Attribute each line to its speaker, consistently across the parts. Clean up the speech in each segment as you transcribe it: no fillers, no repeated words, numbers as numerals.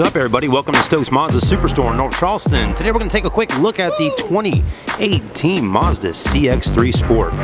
Speaker 1: What's up, everybody? Welcome to Stokes Mazda Superstore in North Charleston. Today we're going to take a quick look at the 2018 Mazda CX3 Sport.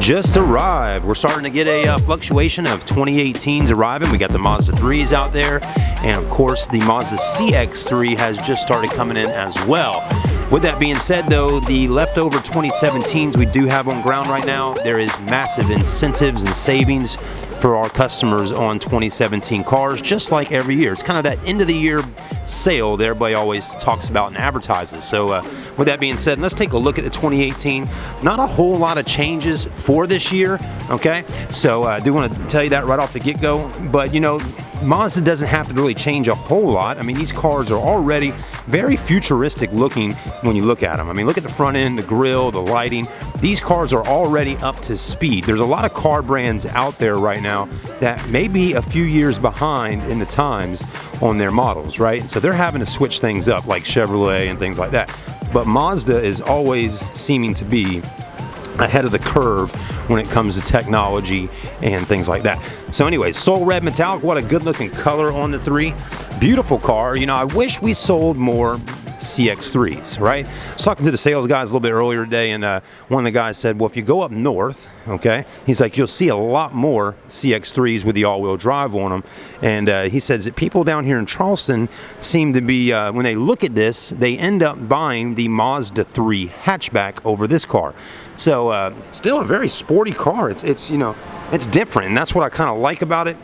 Speaker 1: Just arrived. We're starting to get a fluctuation of 2018s arriving. We got the Mazda 3s out there, and of course the Mazda CX3 has just started coming in as well. With that being said, though, the leftover 2017s we do have on ground right now. There is massive incentives and savings for our customers on 2017 cars, just like every year. It's kind of that end of the year sale that everybody always talks about and advertises. So with that being said, let's take a look at the 2018. Not a whole lot of changes for this year, okay? So I do want to tell you that right off the get-go, but you know, Mazda doesn't have to really change a whole lot. I mean, these cars are already very futuristic looking when you look at them. I mean, look at the front end, the grille, the lighting. These cars are already up to speed. There's a lot of car brands out there right now that may be a few years behind in the times on their models, right? So they're having to switch things up, like Chevrolet and things like that. But Mazda is always seeming to be ahead of the curve when it comes to technology and things like that. So anyway, Soul Red Metallic, what a good looking color on the 3. Beautiful car. You know, I wish we sold more CX3s, right? I was talking to the sales guys a little bit earlier today, and one of the guys said, well, if you go up north, okay, he's like, you'll see a lot more CX3s with the all-wheel drive on them. And he says that people down here in Charleston seem to be, when they look at this, they end up buying the Mazda 3 hatchback over this car. So still a very sporty car. It's you know, it's different, and that's what I kind of like about it.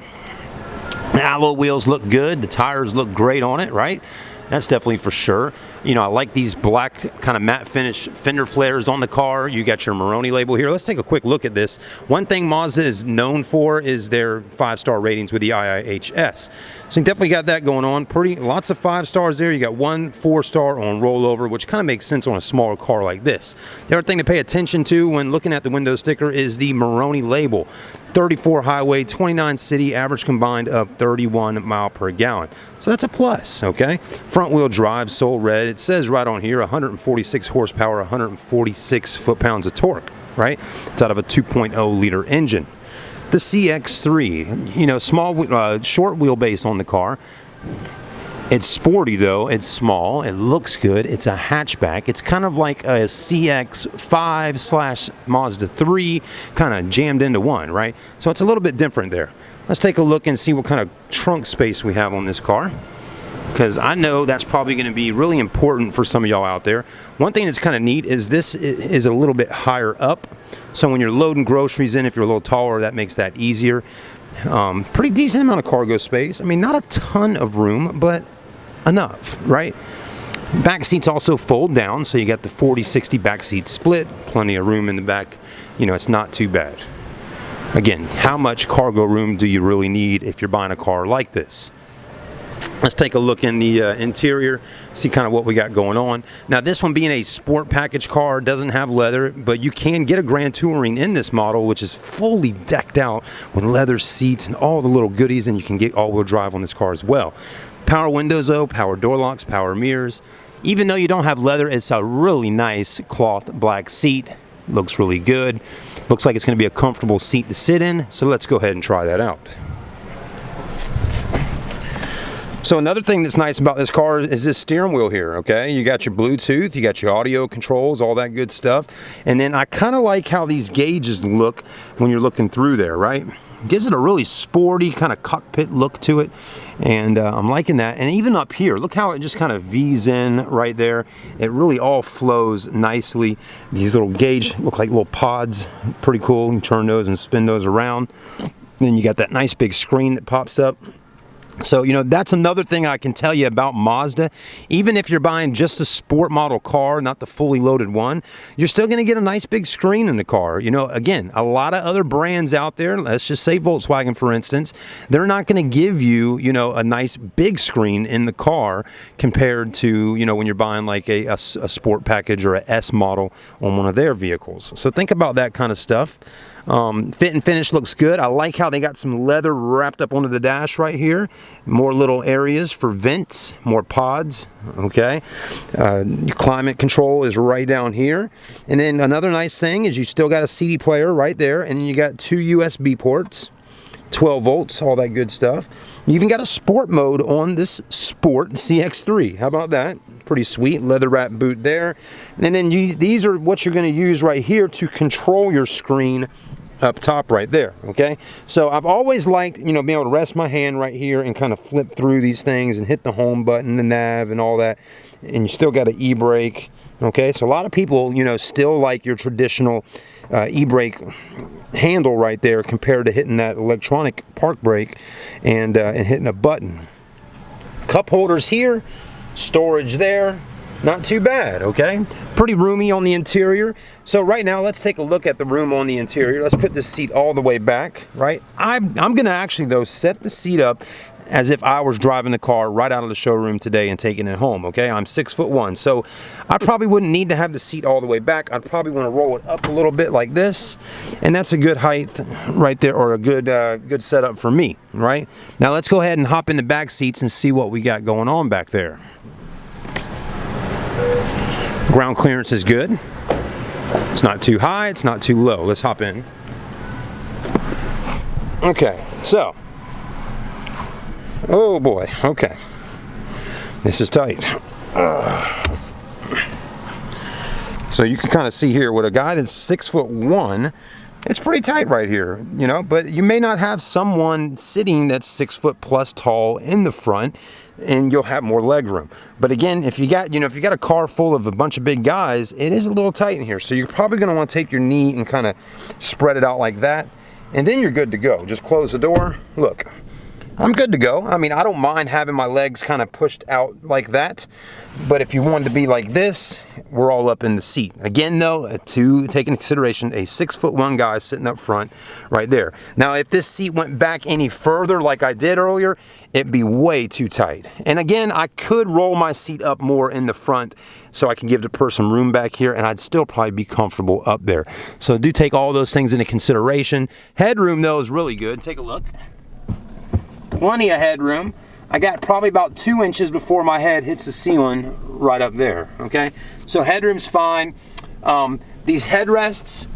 Speaker 1: The alloy wheels look good. The tires look great on it, right? That's definitely for sure. You know, I like these black kind of matte finish fender flares on the car. You got your Maroni label here. Let's take a quick look at this. One thing Mazda is known for is their 5-star ratings with the IIHS. So you definitely got that going on. Lots of 5 stars there. You got 1 4-star on rollover, which kind of makes sense on a smaller car like this. The other thing to pay attention to when looking at the window sticker is the Maroni label. 34 highway, 29 city, average combined of 31 mile per gallon. So that's a plus, okay? Front wheel drive, Soul Red. It says right on here 146 horsepower, 146 foot-pounds of torque, right? It's out of a 2.0 liter engine. The CX3, you know, small, short wheelbase on the car. It's sporty though, it's small, it looks good, it's a hatchback. It's kind of like a CX5 / Mazda 3 kind of jammed into one, right? So it's a little bit different there. Let's take a look and see what kind of trunk space we have on this car, because I know that's probably going to be really important for some of y'all out there. One thing that's kind of neat is this is a little bit higher up, so when you're loading groceries in, if you're a little taller, that makes that easier. Pretty decent amount of cargo space. I mean, not a ton of room, but enough, right? Back seats also fold down, so you got the 40-60 back seat split, plenty of room in the back. You know, it's not too bad. Again, how much cargo room do you really need if you're buying a car like this? Let's take a look in the interior, see kind of what we got going on. Now, this one being a sport package car, doesn't have leather, but you can get a Grand Touring in this model, which is fully decked out with leather seats and all the little goodies, and you can get all-wheel drive on this car as well. Power windows though, power door locks, power mirrors. Even though you don't have leather, it's a really nice cloth black seat. Looks really good. Looks like it's going to be a comfortable seat to sit in, so let's go ahead and try that out. So another thing that's nice about this car is this steering wheel here, okay? You got your Bluetooth, you got your audio controls, all that good stuff. And then I kind of like how these gauges look when you're looking through there, right? Gives it a really sporty kind of cockpit look to it, and I'm liking that. And even up here, look how it just kind of V's in right there. It really all flows nicely. These little gauge look like little pods, pretty cool. You can turn those and spin those around. Then you got that nice big screen that pops up. So, you know, that's another thing I can tell you about Mazda. Even if you're buying just a sport model car, not the fully loaded one, you're still going to get a nice big screen in the car. You know, again, a lot of other brands out there, let's just say Volkswagen, for instance, they're not going to give you, you know, a nice big screen in the car compared to, you know, when you're buying like a sport package or a S model on one of their vehicles. So think about that kind of stuff. Fit and finish looks good. I like how they got some leather wrapped up onto the dash right here. More little areas for vents, more pods, okay. Your climate control is right down here. And then another nice thing is you still got a CD player right there, and then you got 2 USB ports. 12 volts, all that good stuff. You even got a sport mode on this Sport CX3. How about that? Pretty sweet. Leather wrap boot there. And then these are what you're going to use right here to control your screen up top right there, okay? So I've always liked, you know, being able to rest my hand right here and kind of flip through these things and hit the home button, the nav and all that. And you still got an e-brake, okay? So a lot of people, you know, still like your traditional e-brake handle right there compared to hitting that electronic park brake and hitting a button. Cup holders here, storage there, not too bad, okay? Pretty roomy on the interior. So right now, let's take a look at the room on the interior. Let's put this seat all the way back, right? I'm gonna actually though set the seat up as if I was driving the car right out of the showroom today and taking it home, okay? I'm 6'1", so I probably wouldn't need to have the seat all the way back. I'd probably want to roll it up a little bit like this, and that's a good height right there, or a good good setup for me, right? Now let's go ahead and hop in the back seats and see what we got going on back there. Ground clearance is good. It's not too high, it's not too low. Let's hop in. Okay, so, oh boy, okay. This is tight. So you can kind of see here with a guy that's 6'1", it's pretty tight right here, you know, but you may not have someone sitting that's 6 foot plus tall in the front, and you'll have more leg room. But again, if you got, you know, if you got a car full of a bunch of big guys, it is a little tight in here. So you're probably going to want to take your knee and kind of spread it out like that, and then you're good to go. Just close the door. Look, I'm good to go. I mean, I don't mind having my legs kind of pushed out like that, but if you wanted to be like this, we're all up in the seat. Again though, to take into consideration, a 6'1" guy sitting up front right there. Now, if this seat went back any further like I did earlier, it'd be way too tight. And again, I could roll my seat up more in the front so I can give the person room back here, and I'd still probably be comfortable up there. So do take all those things into consideration. Headroom though is really good. Take a look. Plenty of headroom. I got probably about 2 inches before my head hits the ceiling right up there, okay? So headroom's fine. These headrests,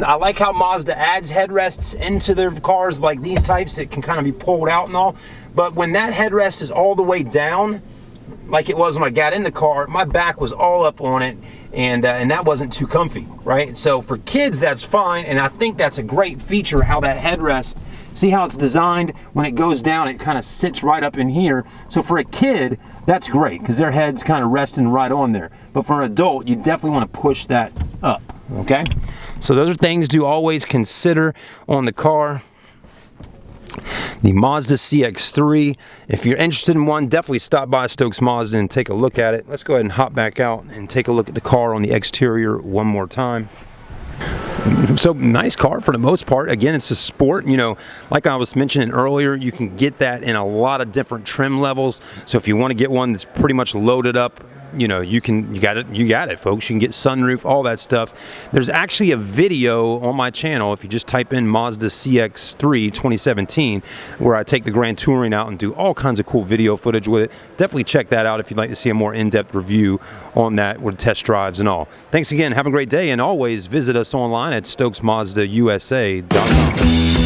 Speaker 1: I like how Mazda adds headrests into their cars like these types that can kind of be pulled out and all. But when that headrest is all the way down, like it was when I got in the car, my back was all up on it, and that wasn't too comfy, right? So for kids, that's fine, and I think that's a great feature, how that headrest, see how it's designed? When it goes down, it kind of sits right up in here. So for a kid, that's great, because their head's kind of resting right on there. But for an adult, you definitely want to push that up, okay? So those are things to always consider on the car. The Mazda CX3. If you're interested in one, definitely stop by Stokes Mazda and take a look at it. Let's go ahead and hop back out and take a look at the car on the exterior one more time. So nice car for the most part. Again, it's a Sport, you know, like I was mentioning earlier, you can get that in a lot of different trim levels. So if you want to get one that's pretty much loaded up, you know, you got it, folks. You can get sunroof, all that stuff. There's actually a video on my channel, if you just type in Mazda CX3 2017, where I take the Grand Touring out and do all kinds of cool video footage with it. Definitely check that out if you'd like to see a more in-depth review on that with test drives and all. Thanks again. Have a great day, and always visit us online at StokesMazdaUSA.com.